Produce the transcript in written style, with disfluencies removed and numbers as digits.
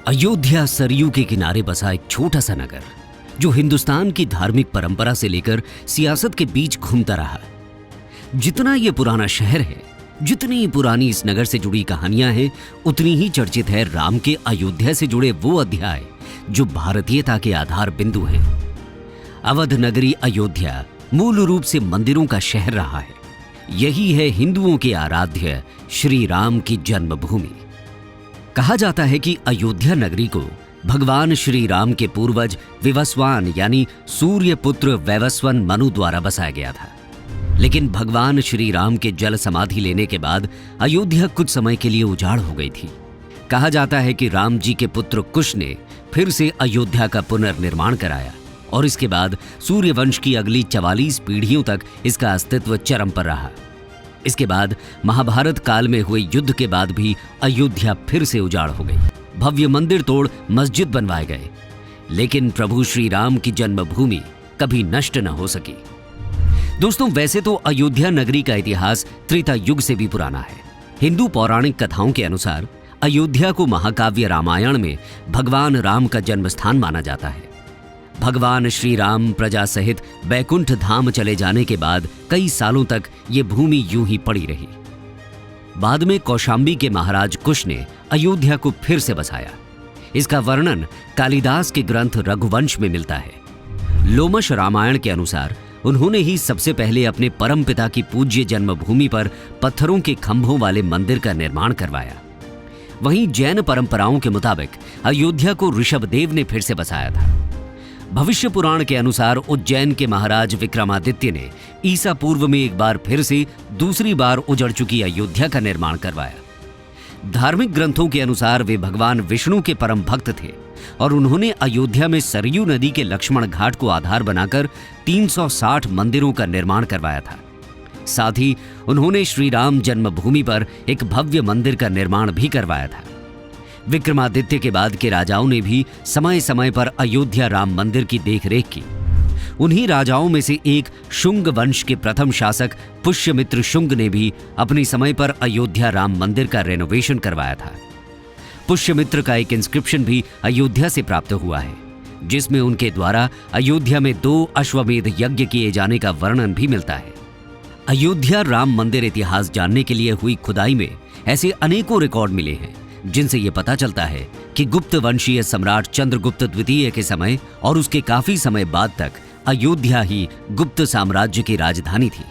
अयोध्या सरयू के किनारे बसा एक छोटा सा नगर जो हिंदुस्तान की धार्मिक परंपरा से लेकर सियासत के बीच घूमता रहा। जितना ये पुराना शहर है, जितनी पुरानी इस नगर से जुड़ी कहानियां हैं, उतनी ही चर्चित है राम के अयोध्या से जुड़े वो अध्याय जो भारतीयता के आधार बिंदु हैं। अवध नगरी अयोध्या मूल रूप से मंदिरों का शहर रहा है। यही है हिंदुओं के आराध्य श्री राम की जन्मभूमि। कहा जाता है कि अयोध्या नगरी को भगवान श्री राम के पूर्वज विवस्वान यानी सूर्य पुत्र वैवस्वन मनु द्वारा बसाया गया था। लेकिन भगवान श्री राम के जल समाधि लेने के बाद अयोध्या कुछ समय के लिए उजाड़ हो गई थी। कहा जाता है कि राम जी के पुत्र कुश ने फिर से अयोध्या का पुनर्निर्माण कराया और इसके बाद सूर्य वंश की अगली 44 पीढ़ियों तक इसका अस्तित्व चरम पर रहा। इसके बाद महाभारत काल में हुए युद्ध के बाद भी अयोध्या फिर से उजाड़ हो गई। भव्य मंदिर तोड़ मस्जिद बनवाए गए, लेकिन प्रभु श्री राम की जन्मभूमि कभी नष्ट न हो सकी। दोस्तों, वैसे तो अयोध्या नगरी का इतिहास त्रेता युग से भी पुराना है। हिंदू पौराणिक कथाओं के अनुसार अयोध्या को महाकाव्य रामायण में भगवान राम का जन्म स्थान माना जाता है। भगवान श्री राम प्रजा सहित बैकुंठ धाम चले जाने के बाद कई सालों तक ये भूमि यूं ही पड़ी रही। बाद में कौशाम्बी के महाराज कुश ने अयोध्या को फिर से बसाया। इसका वर्णन कालिदास के ग्रंथ रघुवंश में मिलता है। लोमश रामायण के अनुसार उन्होंने ही सबसे पहले अपने परमपिता की पूज्य जन्मभूमि पर पत्थरों के खंभों वाले मंदिर का निर्माण करवाया। वहीं जैन परंपराओं के मुताबिक अयोध्या को ऋषभदेव ने फिर से बसाया था। भविष्य पुराण के अनुसार उज्जैन के महाराज विक्रमादित्य ने ईसा पूर्व में एक बार फिर से दूसरी बार उजड़ चुकी अयोध्या का निर्माण करवाया। धार्मिक ग्रंथों के अनुसार वे भगवान विष्णु के परम भक्त थे और उन्होंने अयोध्या में सरयू नदी के लक्ष्मण घाट को आधार बनाकर 360 मंदिरों का निर्माण करवाया था। साथ ही उन्होंने श्री राम जन्मभूमि पर एक भव्य मंदिर का निर्माण भी करवाया था। विक्रमादित्य के बाद के राजाओं ने भी समय समय पर अयोध्या राम मंदिर की देखरेख की। उन्हीं राजाओं में से एक शुंग वंश के प्रथम शासक पुष्यमित्र शुंग ने भी अपने समय पर अयोध्या राम मंदिर का रेनोवेशन करवाया था। पुष्यमित्र का एक इंस्क्रिप्शन भी अयोध्या से प्राप्त हुआ है, जिसमें उनके द्वारा अयोध्या में 2 अश्वमेध यज्ञ किए जाने का वर्णन भी मिलता है। अयोध्या राम मंदिर इतिहास जानने के लिए हुई खुदाई में ऐसे अनेकों रिकॉर्ड मिले हैं, जिनसे यह पता चलता है कि गुप्त वंशीय सम्राट चंद्रगुप्त द्वितीय के समय और उसके काफी समय बाद तक अयोध्या ही गुप्त साम्राज्य की राजधानी थी।